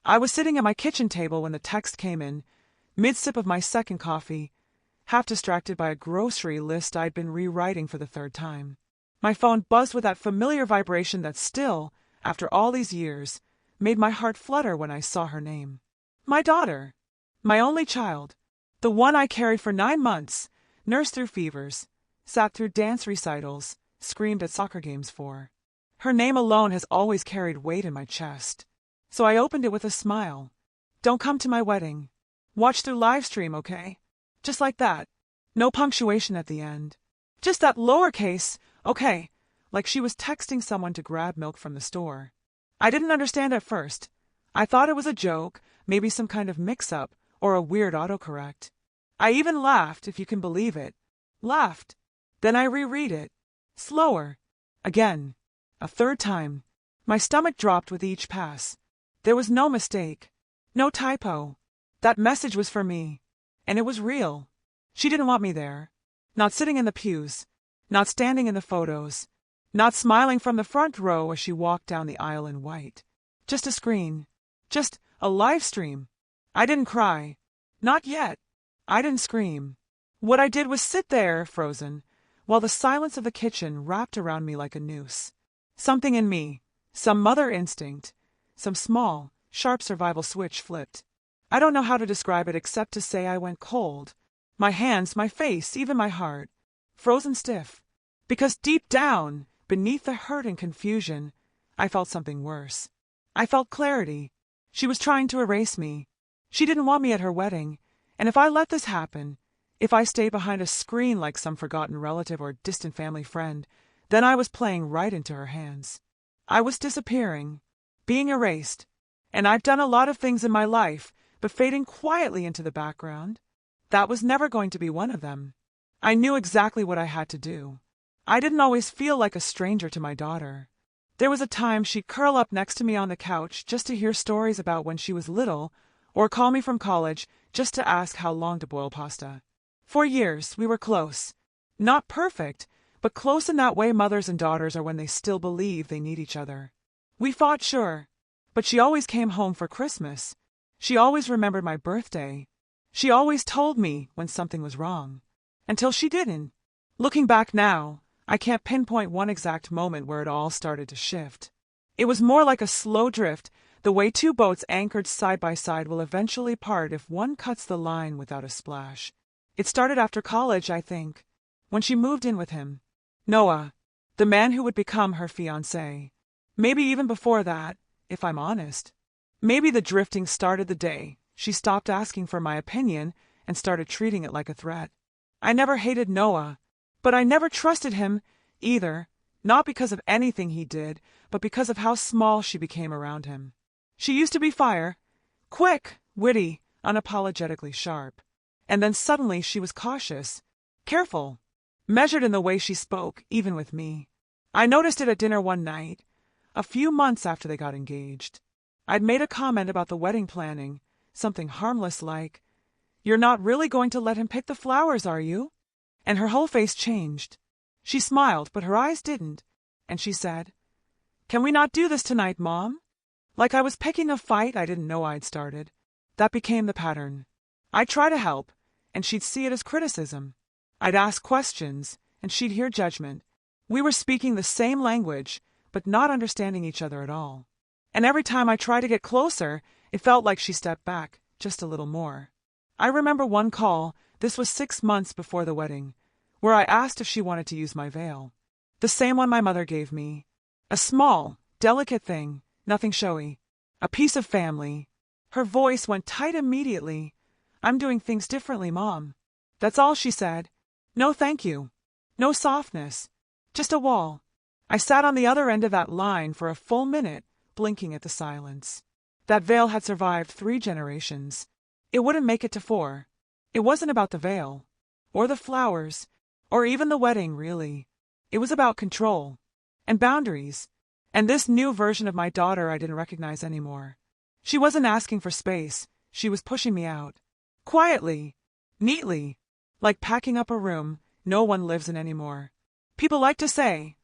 I was sitting at my kitchen table when the text came in, mid-sip of my second coffee, half distracted by a grocery list I'd been rewriting for the third time. My phone buzzed with that familiar vibration that still, after all these years, made my heart flutter when I saw her name. My daughter. My only child. The one I carried for 9 months, nursed through fevers, sat through dance recitals, screamed at soccer games for. Her name alone has always carried weight in my chest. So I opened it with a smile. Don't come to my wedding. Watch through livestream, okay? Just like that. No punctuation at the end. Just that lowercase, okay, like she was texting someone to grab milk from the store. I didn't understand at first. I thought it was a joke, maybe some kind of mix-up, or a weird autocorrect. I even laughed, if you can believe it. Laughed. Then I reread it. Slower. Again. A third time. My stomach dropped with each pass. There was no mistake. No typo. That message was for me. And it was real. She didn't want me there. Not sitting in the pews. Not standing in the photos. Not smiling from the front row as she walked down the aisle in white. Just a screen. Just a live stream. I didn't cry. Not yet. I didn't scream. What I did was sit there, frozen, while the silence of the kitchen wrapped around me like a noose. Something in me, some mother instinct, some small, sharp survival switch flipped. I don't know how to describe it except to say I went cold. My hands, my face, even my heart. Frozen stiff. Because deep down, beneath the hurt and confusion, I felt something worse. I felt clarity. She was trying to erase me. She didn't want me at her wedding, and if I let this happen, if I stayed behind a screen like some forgotten relative or distant family friend, then I was playing right into her hands. I was disappearing, being erased, and I've done a lot of things in my life, but fading quietly into the background. That was never going to be one of them. I knew exactly what I had to do. I didn't always feel like a stranger to my daughter. There was a time she'd curl up next to me on the couch just to hear stories about when she was little, or call me from college just to ask how long to boil pasta. For years, we were close. Not perfect, but close in that way mothers and daughters are when they still believe they need each other. We fought, sure, but she always came home for Christmas. She always remembered my birthday. She always told me when something was wrong. Until she didn't. Looking back now, I can't pinpoint one exact moment where it all started to shift. It was more like a slow drift, the way two boats anchored side by side will eventually part if one cuts the line without a splash. It started after college, I think, when she moved in with him. Noah, the man who would become her fiancé. Maybe even before that, if I'm honest. Maybe the drifting started the day she stopped asking for my opinion and started treating it like a threat. I never hated Noah, but I never trusted him either, not because of anything he did, but because of how small she became around him. She used to be fire, quick, witty, unapologetically sharp. And then suddenly she was cautious, careful, measured in the way she spoke, even with me. I noticed it at dinner one night, a few months after they got engaged. I'd made a comment about the wedding planning, something harmless like, "You're not really going to let him pick the flowers, are you?" And her whole face changed. She smiled, but her eyes didn't, and she said, "Can we not do this tonight, Mom?" Like I was picking a fight I didn't know I'd started. That became the pattern. I'd try to help, and she'd see it as criticism. I'd ask questions, and she'd hear judgment. We were speaking the same language, but not understanding each other at all. And every time I tried to get closer, it felt like she stepped back, just a little more. I remember one call, this was 6 months before the wedding, where I asked if she wanted to use my veil. The same one my mother gave me. A small, delicate thing, nothing showy. A piece of family. Her voice went tight immediately. "I'm doing things differently, Mom." That's all she said. No thank you. No softness. Just a wall. I sat on the other end of that line for a full minute, blinking at the silence. That veil had survived 3 generations. It wouldn't make it to 4. It wasn't about the veil, or the flowers, or even the wedding, really. It was about control, and boundaries, and this new version of my daughter I didn't recognize anymore. She wasn't asking for space, she was pushing me out. Quietly, neatly, like packing up a room no one lives in anymore. People like to say,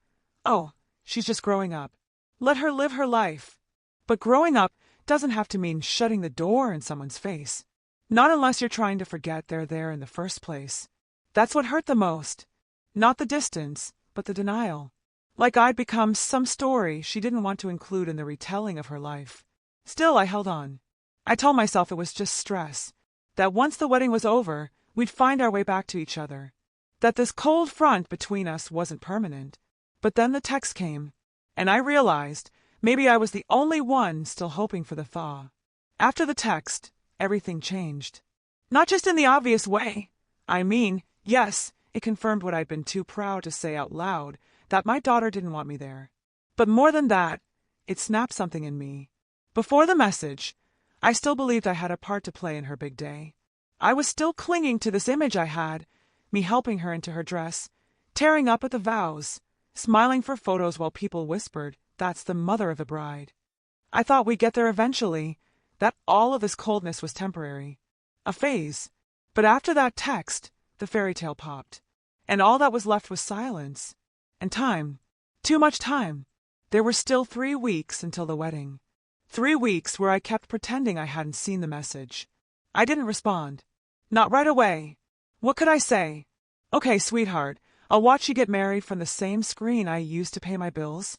"Oh, she's just growing up. Let her live her life." But growing up doesn't have to mean shutting the door in someone's face. Not unless you're trying to forget they're there in the first place. That's what hurt the most. Not the distance, but the denial. Like I'd become some story she didn't want to include in the retelling of her life. Still, I held on. I told myself it was just stress. That once the wedding was over, we'd find our way back to each other. That this cold front between us wasn't permanent. But then the text came, and I realized maybe I was the only one still hoping for the thaw. After the text, everything changed. Not just in the obvious way. I mean, yes, it confirmed what I'd been too proud to say out loud, that my daughter didn't want me there. But more than that, it snapped something in me. Before the message, I still believed I had a part to play in her big day. I was still clinging to this image I had, me helping her into her dress, tearing up at the vows, smiling for photos while people whispered, "That's the mother of the bride." I thought we'd get there eventually, that all of this coldness was temporary. A phase. But after that text, the fairy tale popped. And all that was left was silence. And time. Too much time. There were still 3 weeks until the wedding. 3 weeks where I kept pretending I hadn't seen the message. I didn't respond. Not right away. What could I say? "Okay, sweetheart, I'll watch you get married from the same screen I used to pay my bills."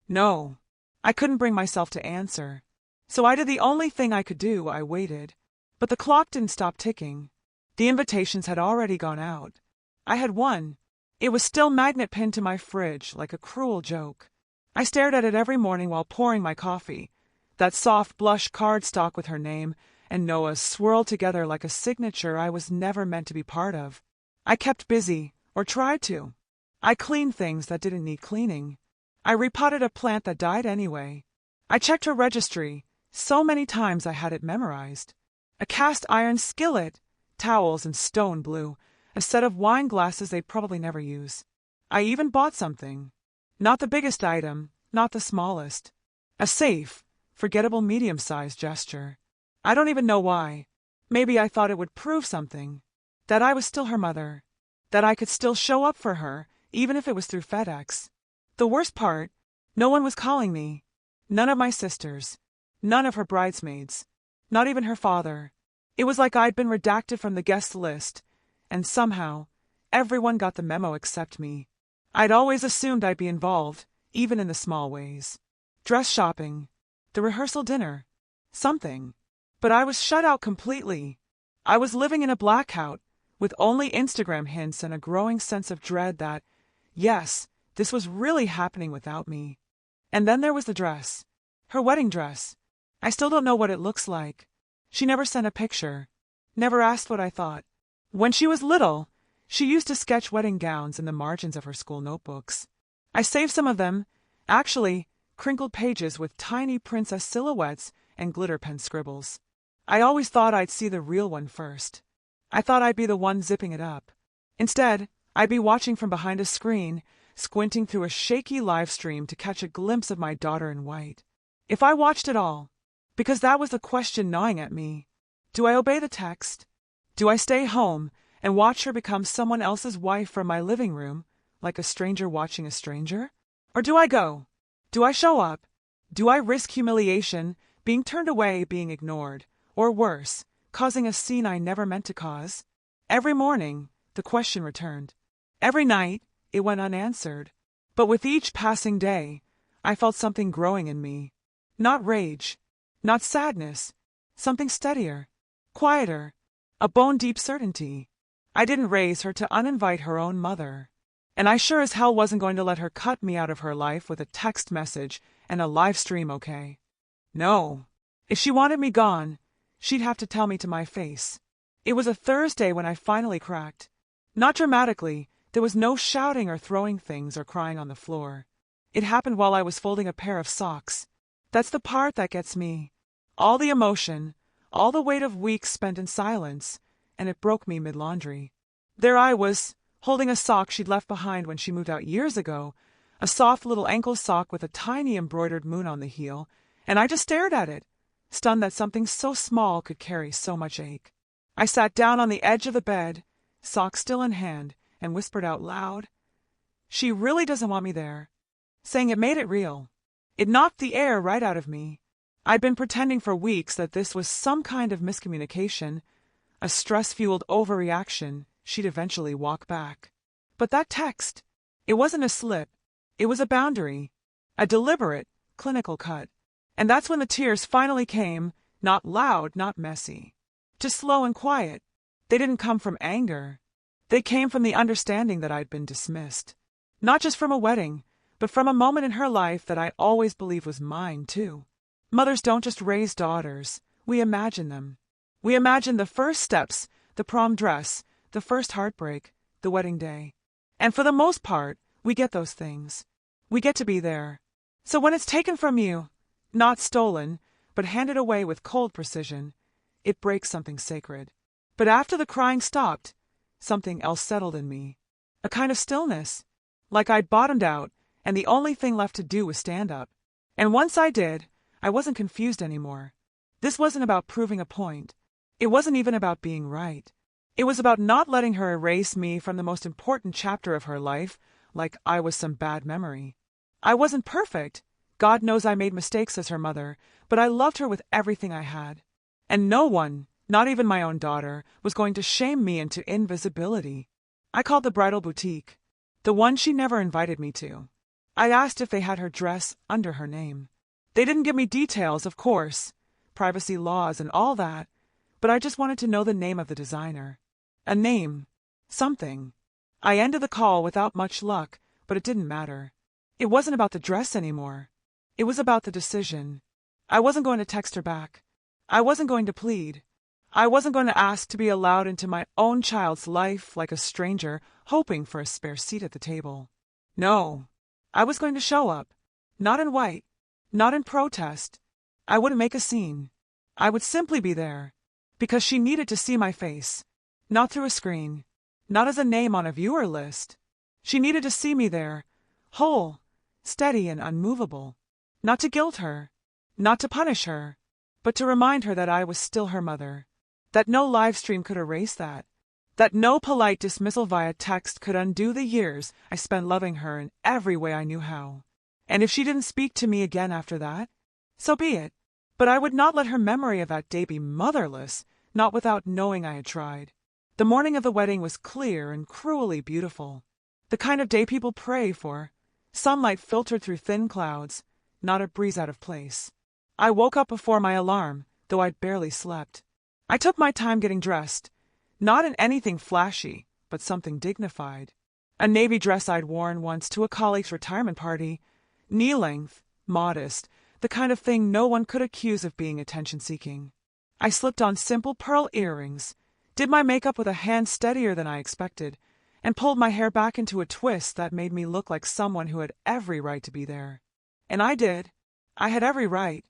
No. I couldn't bring myself to answer. So I did the only thing I could do. I waited. But the clock didn't stop ticking. The invitations had already gone out. I had one. It was still magnet pinned to my fridge like a cruel joke. I stared at it every morning while pouring my coffee. That soft blush cardstock with her name and Noah's swirled together like a signature I was never meant to be part of. I kept busy, or tried to. I cleaned things that didn't need cleaning. I repotted a plant that died anyway. I checked her registry. So many times I had it memorized. A cast iron skillet, towels in stone blue, a set of wine glasses they'd probably never use. I even bought something. Not the biggest item, not the smallest. A safe, forgettable medium-sized gesture. I don't even know why. Maybe I thought it would prove something. That I was still her mother. That I could still show up for her, even if it was through FedEx. The worst part, no one was calling me. None of my sisters. None of her bridesmaids. Not even her father. It was like I'd been redacted from the guest list, and somehow, everyone got the memo except me. I'd always assumed I'd be involved, even in the small ways. Dress shopping. The rehearsal dinner. Something. But I was shut out completely. I was living in a blackout, with only Instagram hints and a growing sense of dread that, yes, this was really happening without me. And then there was the dress. Her wedding dress. I still don't know what it looks like. She never sent a picture. Never asked what I thought. When she was little, she used to sketch wedding gowns in the margins of her school notebooks. I saved some of them, actually, crinkled pages with tiny princess silhouettes and glitter pen scribbles. I always thought I'd see the real one first. I thought I'd be the one zipping it up. Instead, I'd be watching from behind a screen, squinting through a shaky live stream to catch a glimpse of my daughter in white. If I watched it all, because that was the question gnawing at me. Do I obey the text? Do I stay home and watch her become someone else's wife from my living room, like a stranger watching a stranger? Or do I go? Do I show up? Do I risk humiliation, being turned away, being ignored, or worse, causing a scene I never meant to cause? Every morning, the question returned. Every night, it went unanswered. But with each passing day, I felt something growing in me. Not rage, not sadness, something steadier, quieter, a bone-deep certainty. I didn't raise her to uninvite her own mother. And I sure as hell wasn't going to let her cut me out of her life with a text message and a live stream, okay? No. If she wanted me gone, she'd have to tell me to my face. It was a Thursday when I finally cracked. Not dramatically. There was no shouting or throwing things or crying on the floor. It happened while I was folding a pair of socks. That's the part that gets me. All the emotion, all the weight of weeks spent in silence, and it broke me mid-laundry. There I was, holding a sock she'd left behind when she moved out years ago, a soft little ankle sock with a tiny embroidered moon on the heel, and I just stared at it, stunned that something so small could carry so much ache. I sat down on the edge of the bed, sock still in hand, and whispered out loud, "She really doesn't want me there." Saying it made it real. It knocked the air right out of me. I'd been pretending for weeks that this was some kind of miscommunication, a stress-fueled overreaction she'd eventually walk back. But that text, it wasn't a slip. It was a boundary, a deliberate, clinical cut. And that's when the tears finally came, not loud, not messy. Just slow and quiet. They didn't come from anger. They came from the understanding that I'd been dismissed. Not just from a wedding, but from a moment in her life that I always believed was mine, too. Mothers don't just raise daughters. We imagine them. We imagine the first steps, the prom dress, the first heartbreak, the wedding day. And for the most part, we get those things. We get to be there. So when it's taken from you, not stolen, but handed away with cold precision, it breaks something sacred. But after the crying stopped, something else settled in me. A kind of stillness. Like I'd bottomed out, and the only thing left to do was stand up. And once I did, I wasn't confused anymore. This wasn't about proving a point. It wasn't even about being right. It was about not letting her erase me from the most important chapter of her life, like I was some bad memory. I wasn't perfect. God knows I made mistakes as her mother, but I loved her with everything I had. And no one, not even my own daughter, was going to shame me into invisibility. I called the bridal boutique, the one she never invited me to. I asked if they had her dress under her name. They didn't give me details, of course, privacy laws and all that, but I just wanted to know the name of the designer. A name. Something. I ended the call without much luck, but it didn't matter. It wasn't about the dress anymore. It was about the decision. I wasn't going to text her back. I wasn't going to plead. I wasn't going to ask to be allowed into my own child's life like a stranger, hoping for a spare seat at the table. No. I was going to show up. Not in white. Not in protest. I wouldn't make a scene. I would simply be there. Because she needed to see my face. Not through a screen. Not as a name on a viewer list. She needed to see me there. Whole. Steady and unmovable. Not to guilt her. Not to punish her. But to remind her that I was still her mother. That no livestream could erase that. That no polite dismissal via text could undo the years I spent loving her in every way I knew how. And if she didn't speak to me again after that, so be it. But I would not let her memory of that day be motherless, not without knowing I had tried. The morning of the wedding was clear and cruelly beautiful. The kind of day people pray for. Sunlight filtered through thin clouds, not a breeze out of place. I woke up before my alarm, though I'd barely slept. I took my time getting dressed, not in anything flashy, but something dignified. A navy dress I'd worn once to a colleague's retirement party, knee-length, modest, the kind of thing no one could accuse of being attention-seeking. I slipped on simple pearl earrings, did my makeup with a hand steadier than I expected, and pulled my hair back into a twist that made me look like someone who had every right to be there. And I did. I had every right.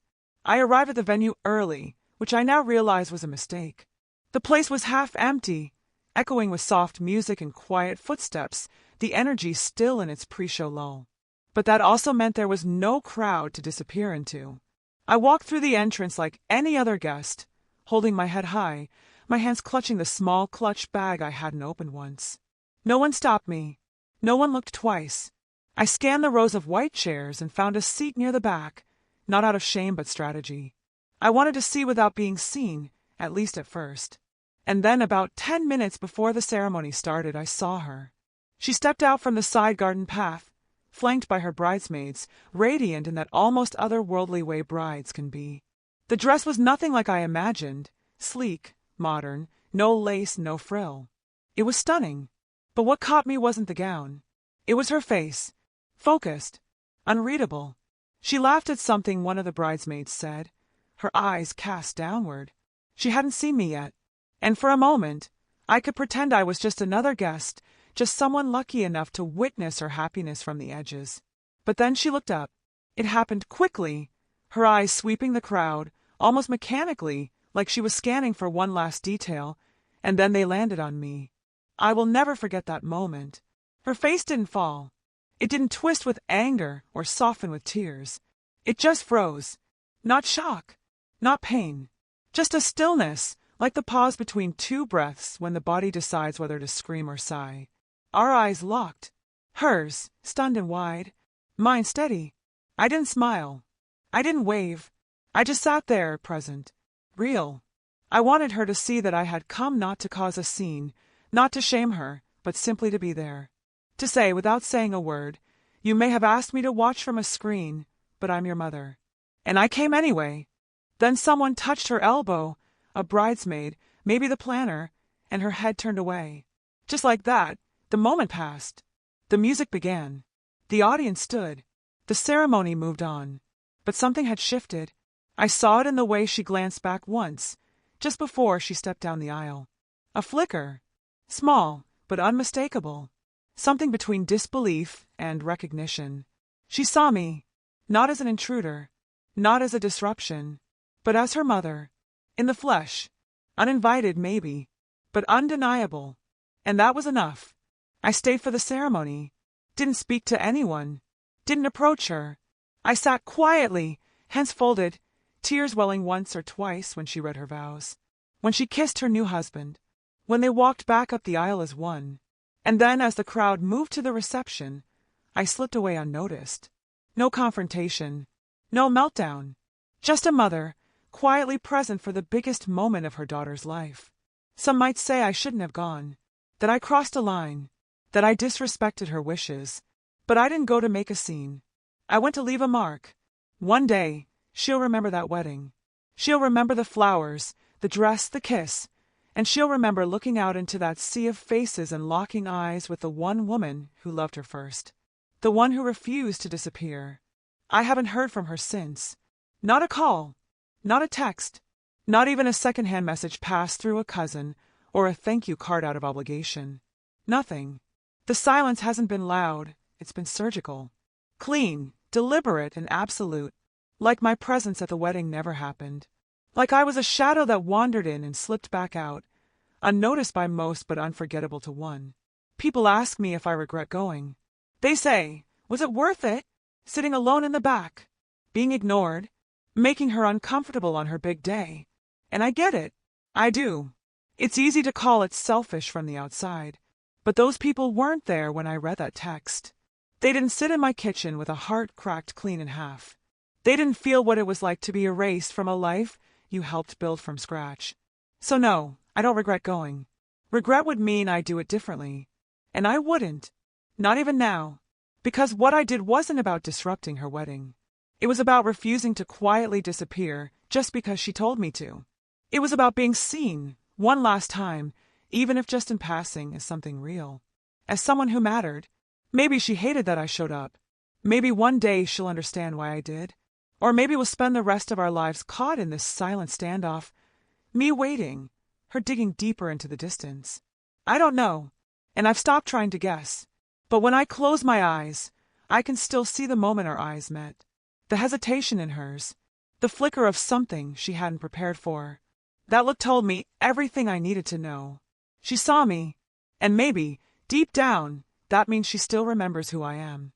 I arrived at the venue early, which I now realize was a mistake. The place was half empty, echoing with soft music and quiet footsteps, the energy still in its pre-show lull. But that also meant there was no crowd to disappear into. I walked through the entrance like any other guest, holding my head high, my hands clutching the small clutch bag I hadn't opened once. No one stopped me. No one looked twice. I scanned the rows of white chairs and found a seat near the back, not out of shame but strategy. I wanted to see without being seen, at least at first. And then about 10 minutes before the ceremony started, I saw her. She stepped out from the side garden path, flanked by her bridesmaids, radiant in that almost otherworldly way brides can be. The dress was nothing like I imagined, sleek, modern, no lace, no frill. It was stunning. But what caught me wasn't the gown. It was her face, focused, unreadable. She laughed at something one of the bridesmaids said, her eyes cast downward. She hadn't seen me yet, and for a moment, I could pretend I was just another guest, just someone lucky enough to witness her happiness from the edges. But then she looked up. It happened quickly, her eyes sweeping the crowd, almost mechanically, like she was scanning for one last detail, and then they landed on me. I will never forget that moment. Her face didn't fall. It didn't twist with anger or soften with tears. It just froze. Not shock. Not pain. Just a stillness, like the pause between two breaths when the body decides whether to scream or sigh. Our eyes locked. Hers, stunned and wide. Mine steady. I didn't smile. I didn't wave. I just sat there, present. Real. I wanted her to see that I had come not to cause a scene, not to shame her, but simply to be there. To say, without saying a word, "You may have asked me to watch from a screen, but I'm your mother." And I came anyway. Then someone touched her elbow, a bridesmaid, maybe the planner, and her head turned away. Just like that, the moment passed. The music began. The audience stood. The ceremony moved on. But something had shifted. I saw it in the way she glanced back once, just before she stepped down the aisle. A flicker. Small, but unmistakable. Something between disbelief and recognition. She saw me, not as an intruder, not as a disruption, but as her mother, in the flesh. Uninvited, maybe, but undeniable. And that was enough. I stayed for the ceremony, didn't speak to anyone, didn't approach her. I sat quietly, hands folded, tears welling once or twice when she read her vows, when she kissed her new husband, when they walked back up the aisle as one. And then, as the crowd moved to the reception, I slipped away unnoticed. No confrontation, no meltdown, just a mother, quietly present for the biggest moment of her daughter's life. Some might say I shouldn't have gone, that I crossed a line, that I disrespected her wishes, but I didn't go to make a scene. I went to leave a mark. One day, she'll remember that wedding. She'll remember the flowers, the dress, the kiss, and she'll remember looking out into that sea of faces and locking eyes with the one woman who loved her first, the one who refused to disappear. I haven't heard from her since. Not a call, not a text, not even a secondhand message passed through a cousin or a thank you card out of obligation. Nothing. The silence hasn't been loud, it's been surgical. Clean, deliberate, and absolute. Like my presence at the wedding never happened. Like I was a shadow that wandered in and slipped back out, unnoticed by most but unforgettable to one. People ask me if I regret going. They say, was it worth it? Sitting alone in the back, being ignored, making her uncomfortable on her big day. And I get it. I do. It's easy to call it selfish from the outside. But those people weren't there when I read that text. They didn't sit in my kitchen with a heart cracked clean in half. They didn't feel what it was like to be erased from a life you helped build from scratch. So no, I don't regret going. Regret would mean I do it differently. And I wouldn't. Not even now. Because what I did wasn't about disrupting her wedding. It was about refusing to quietly disappear just because she told me to. It was about being seen, one last time, even if just in passing, as something real. As someone who mattered. Maybe she hated that I showed up. Maybe one day she'll understand why I did. Or maybe we'll spend the rest of our lives caught in this silent standoff. Me waiting, her digging deeper into the distance. I don't know, and I've stopped trying to guess. But when I close my eyes, I can still see the moment our eyes met. The hesitation in hers. The flicker of something she hadn't prepared for. That look told me everything I needed to know. She saw me, and maybe, deep down, that means she still remembers who I am.